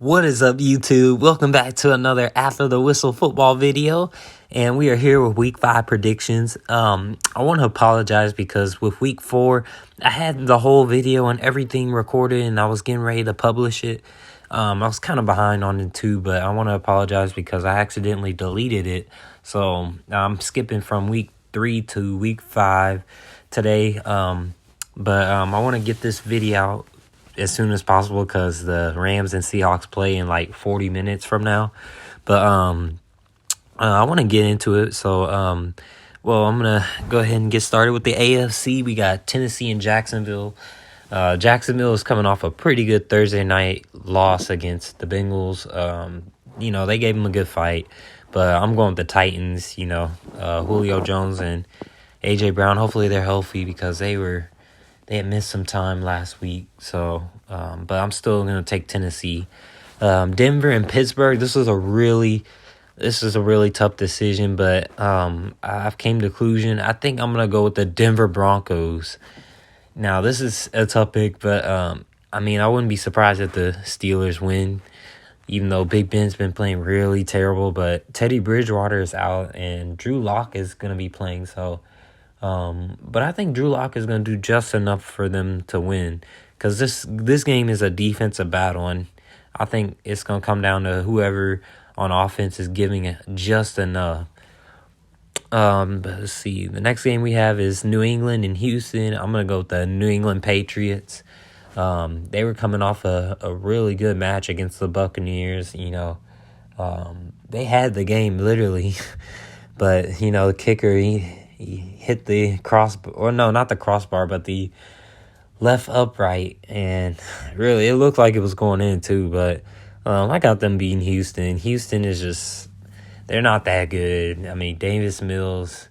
What is up, YouTube? Welcome back to another After the Whistle football video, and we are here with Week 5 predictions. I want to apologize because with Week 4, I had the whole video and everything recorded, and I was getting ready to publish it. I was kind of behind on it too, but I want to apologize because I accidentally deleted it. So I'm skipping from Week 3 to Week 5 today. But I want to get this video out as soon as possible because the Rams and Seahawks play in like 40 minutes from now. But I want to get into it. So, I'm going to go ahead and get started with the AFC. We got Tennessee and Jacksonville. Jacksonville is coming off a pretty good Thursday night loss against the Bengals. They gave them a good fight. But I'm going with the Titans, Julio Jones and A.J. Brown. Hopefully they're healthy because they had missed some time last week. So, but I'm still going to take Tennessee. Denver and Pittsburgh, this is a really tough decision, but I've came to conclusion. I think I'm going to go with the Denver Broncos. Now, this is a tough pick, but I wouldn't be surprised if the Steelers win, even though Big Ben's been playing really terrible. But Teddy Bridgewater is out, and Drew Lock is going to be playing, so... but I think Drew Lock is going to do just enough for them to win because this game is a defensive battle, and I think it's going to come down to whoever on offense is giving it just enough. But let's see. The next game we have is New England and Houston. I'm going to go with the New England Patriots. They were coming off a really good match against the Buccaneers. They had the game literally, but the kicker he hit the crossbar, or no, not the crossbar, but the left upright, and really, it looked like it was going in too, but I got them beating Houston. Houston is just, they're not that good. Davis Mills,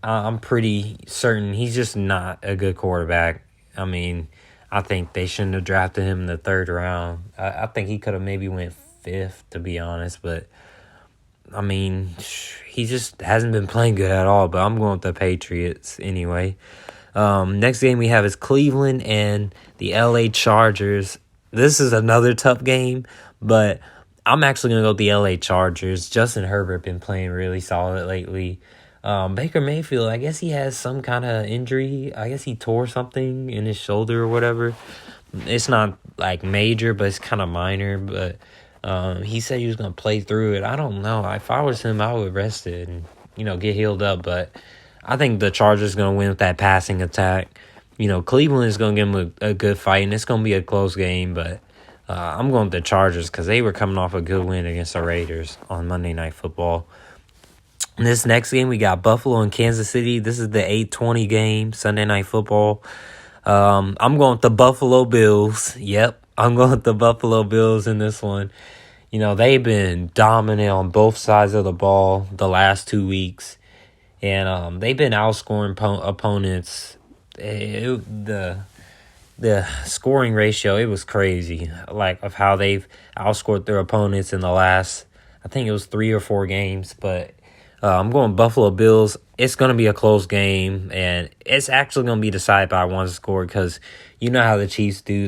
I'm pretty certain he's just not a good quarterback. I think they shouldn't have drafted him in the third round. I think he could have maybe went fifth, to be honest, but he just hasn't been playing good at all, but I'm going with the Patriots anyway. Next game we have is Cleveland and the LA Chargers. This is another tough game, but I'm actually going to go with the LA Chargers. Justin Herbert been playing really solid lately. Baker Mayfield, I guess he has some kind of injury. I guess he tore something in his shoulder or whatever. It's not like major, but it's kind of minor, but... he said he was going to play through it. I don't know. If I was him, I would rest it and, get healed up. But I think the Chargers going to win with that passing attack. Cleveland is going to give them a good fight, and it's going to be a close game. But I'm going with the Chargers because they were coming off a good win against the Raiders on Monday Night Football. In this next game, we got Buffalo and Kansas City. This is the 8:20 game, Sunday Night Football. I'm going with the Buffalo Bills. Yep. I'm going with the Buffalo Bills in this one. They've been dominant on both sides of the ball the last 2 weeks. And they've been outscoring opponents. The scoring ratio, it was crazy. Like, of how they've outscored their opponents in the last, I think it was 3 or 4 games. But I'm going Buffalo Bills. It's going to be a close game. And it's actually going to be decided by one score because you know how the Chiefs do.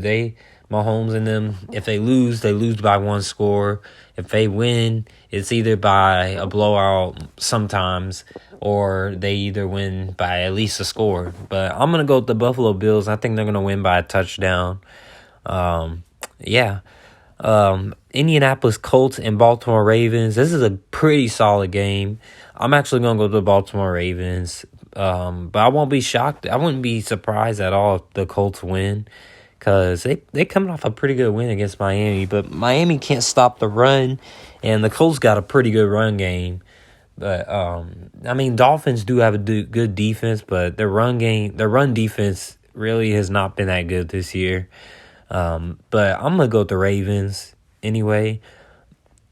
Mahomes and them, if they lose by one score. If they win, it's either by a blowout sometimes, or they either win by at least a score. But I'm going to go with the Buffalo Bills. I think they're going to win by a touchdown. Indianapolis Colts and Baltimore Ravens. This is a pretty solid game. I'm actually going to go with the Baltimore Ravens. But I won't be shocked. I wouldn't be surprised at all if the Colts win. Because they coming off a pretty good win against Miami. But Miami can't stop the run. And the Colts got a pretty good run game. But, Dolphins do have a good defense. But their run defense really has not been that good this year. But I'm going to go with the Ravens anyway.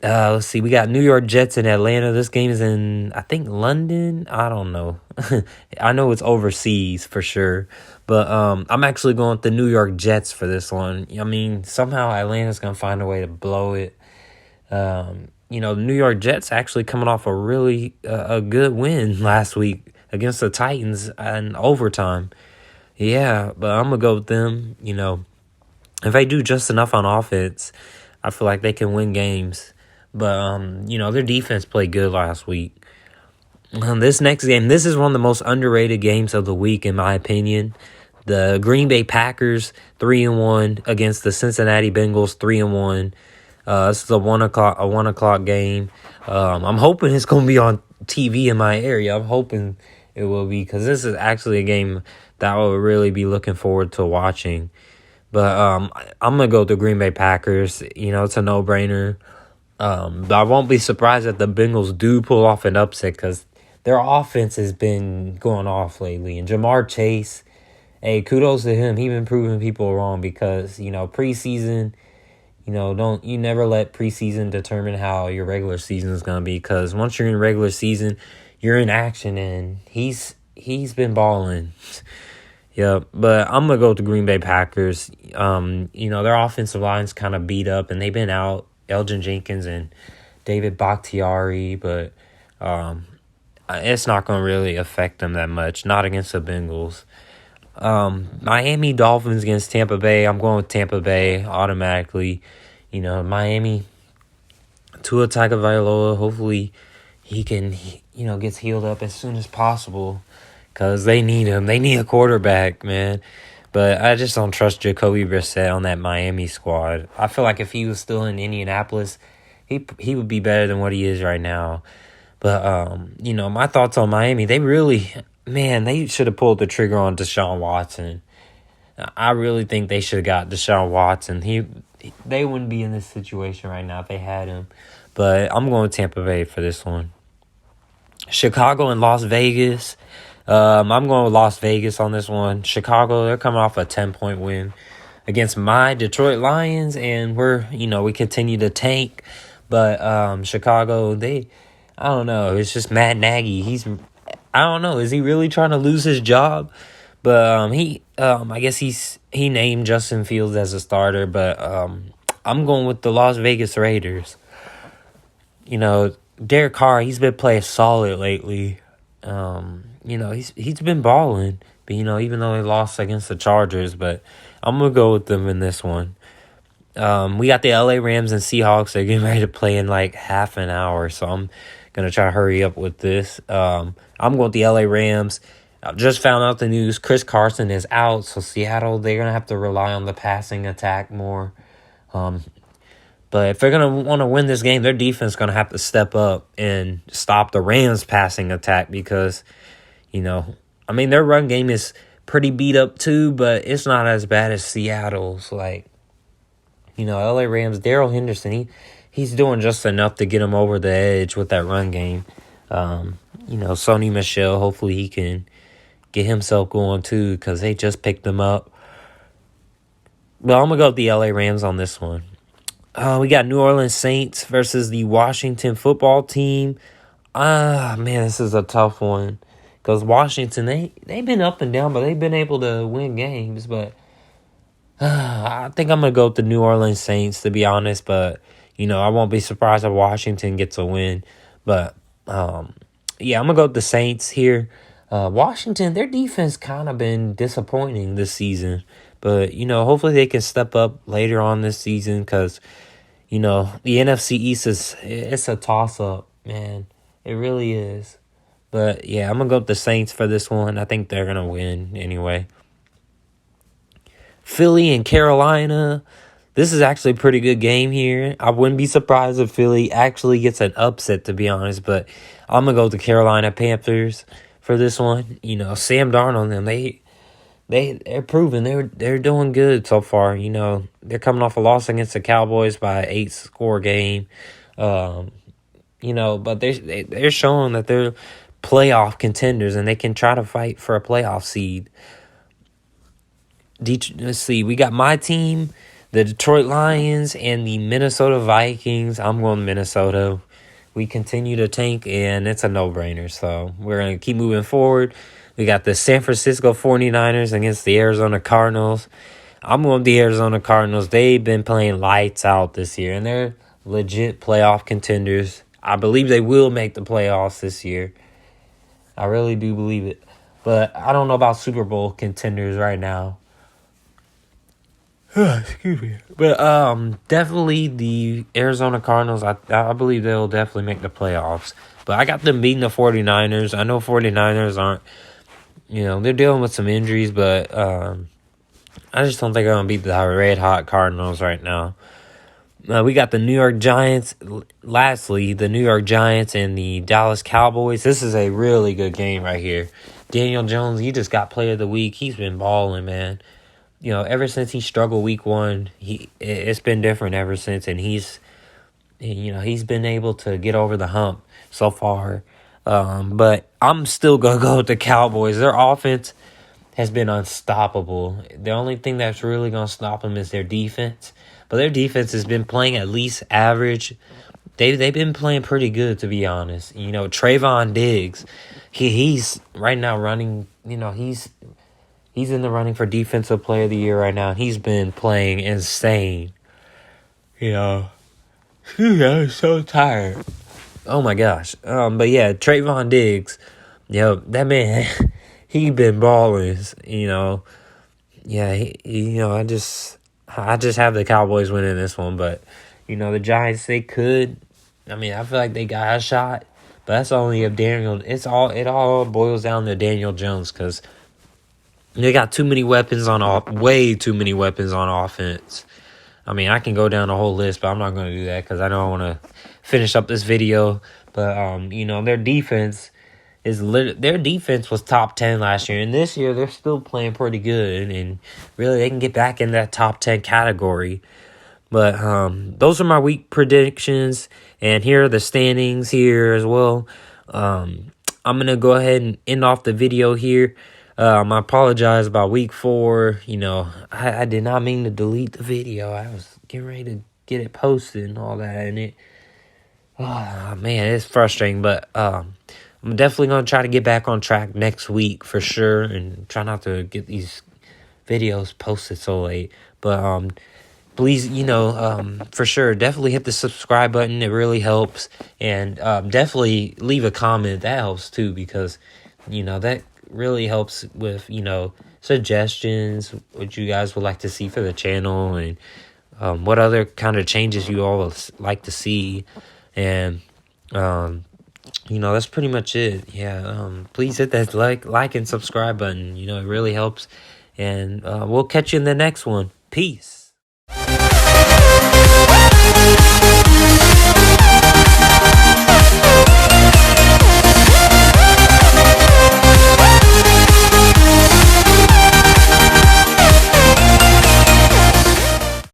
Let's see. We got New York Jets in Atlanta. This game is in, I think, London. I don't know. I know it's overseas for sure. But I'm actually going with the New York Jets for this one. Somehow Atlanta's going to find a way to blow it. The New York Jets actually coming off a really a good win last week against the Titans in overtime. Yeah, but I'm going to go with them. If they do just enough on offense, I feel like they can win games. But, their defense played good last week. This next game, this is one of the most underrated games of the week, in my opinion. The Green Bay Packers 3-1 against the Cincinnati Bengals 3-1. This is a 1 o'clock game. I'm hoping it's going to be on TV in my area. I'm hoping it will be, because this is actually a game that I will really be looking forward to watching. But I'm going to go with the Green Bay Packers. It's a no-brainer. But I won't be surprised if the Bengals do pull off an upset, because their offense has been going off lately. And Jamar Chase, hey, kudos to him. He's been proving people wrong, because, preseason, you never let preseason determine how your regular season is going to be, because once you're in regular season, you're in action, and he's been balling. Yeah, but I'm going to go with the Green Bay Packers. Their offensive line's kind of beat up, and they've been out, Elgin Jenkins and David Bakhtiari, but it's not going to really affect them that much, not against the Bengals. Miami Dolphins against Tampa Bay. I'm going with Tampa Bay automatically. Miami, Tua Tagovailoa, hopefully he can, gets healed up as soon as possible, because they need him. They need a quarterback, man. But I just don't trust Jacoby Brissett on that Miami squad. I feel like if he was still in Indianapolis, he would be better than what he is right now. But, my thoughts on Miami, they should have pulled the trigger on Deshaun Watson. I really think they should have got Deshaun Watson. They wouldn't be in this situation right now if they had him. But I'm going with Tampa Bay for this one. Chicago and Las Vegas. I'm going with Las Vegas on this one. Chicago, they're coming off a 10-point win against my Detroit Lions, and we continue to tank. But Chicago, I don't know. It's just Matt Nagy. I don't know. Is he really trying to lose his job? But I guess he named Justin Fields as a starter. But I'm going with the Las Vegas Raiders. Derek Carr, he's been playing solid lately. He's been balling. But even though he lost against the Chargers, but I'm gonna go with them in this one. We got the LA Rams and Seahawks. They're getting ready to play in like half an hour, so I'm gonna try to hurry up with this. I'm going with the LA Rams. I just found out the news. Chris Carson is out, so Seattle, they're gonna have to rely on the passing attack more. But if they're gonna want to win this game, their defense is gonna have to step up and stop the Rams' passing attack, because, their run game is pretty beat up too, but it's not as bad as Seattle's. LA Rams, Darrell Henderson, he's doing just enough to get him over the edge with that run game. Sony Michel, hopefully he can get himself going too, because they just picked him up. But I'm going to go with the LA Rams on this one. We got New Orleans Saints versus the Washington football team. This is a tough one, because Washington, they've been up and down, but they've been able to win games. But I think I'm going to go with the New Orleans Saints, to be honest. But, I won't be surprised if Washington gets a win. But, I'm going to go with the Saints here. Washington, their defense kind of been disappointing this season. But, hopefully they can step up later on this season, because, the NFC East it's a toss-up, man. It really is. But, I'm going to go with the Saints for this one. I think they're going to win anyway. Philly and Carolina. This is actually a pretty good game here. I wouldn't be surprised if Philly actually gets an upset, to be honest. But I'm going to go with the Carolina Panthers for this one. Sam Darnold and them, they're proving they're doing good so far. They're coming off a loss against the Cowboys by an 8-score game. But they're showing that they're playoff contenders, and they can try to fight for a playoff seed. Let's see. We got my team, the Detroit Lions, and the Minnesota Vikings. I'm going Minnesota. We continue to tank, and it's a no-brainer. So we're going to keep moving forward. We got the San Francisco 49ers against the Arizona Cardinals. I'm going with the Arizona Cardinals. They've been playing lights out this year, and they're legit playoff contenders. I believe they will make the playoffs this year. I really do believe it. But I don't know about Super Bowl contenders right now. Excuse me. But definitely the Arizona Cardinals, I believe they'll definitely make the playoffs. But I got them beating the 49ers. I know 49ers aren't, they're dealing with some injuries, but I just don't think they're going to beat the red hot Cardinals right now. We got the New York Giants. Lastly, the New York Giants and the Dallas Cowboys. This is a really good game right here. Daniel Jones, he just got Player of the Week. He's been balling, man. Ever since he struggled week 1, it's been different ever since, and he's been able to get over the hump so far. But I'm still gonna go with the Cowboys. Their offense has been unstoppable. The only thing that's really gonna stop them is their defense. But their defense has been playing at least average. They've been playing pretty good, to be honest. Trayvon Diggs, he's right now running. He's in the running for Defensive Player of the Year right now. He's been playing insane. I'm so tired. Oh my gosh. But yeah, Trayvon Diggs, that man, he been balling. Yeah, I just have the Cowboys winning this one, but the Giants, they could. I feel like they got a shot, but that's only if Daniel. It all boils down to Daniel Jones, because they got too many weapons way too many weapons on offense. I can go down a whole list, but I'm not going to do that because I know I want to finish up this video. But their defense their defense was top 10 last year, and this year they're still playing pretty good, and really they can get back in that top 10 category. But those are my week predictions, and here are the standings here as well. I'm gonna go ahead and end off the video here. I apologize about week 4. I did not mean to delete the video. I was getting ready to get it posted and all that, and it's frustrating. But I'm definitely going to try to get back on track next week for sure, and try not to get these videos posted so late. But please, for sure, definitely hit the subscribe button. It really helps. And definitely leave a comment. That helps too, because, that really helps with, suggestions, what you guys would like to see for the channel, and what other kind of changes you all like to see. And, that's pretty much it. Yeah. Please hit that like and subscribe button. It really helps. And we'll catch you in the next one. Peace.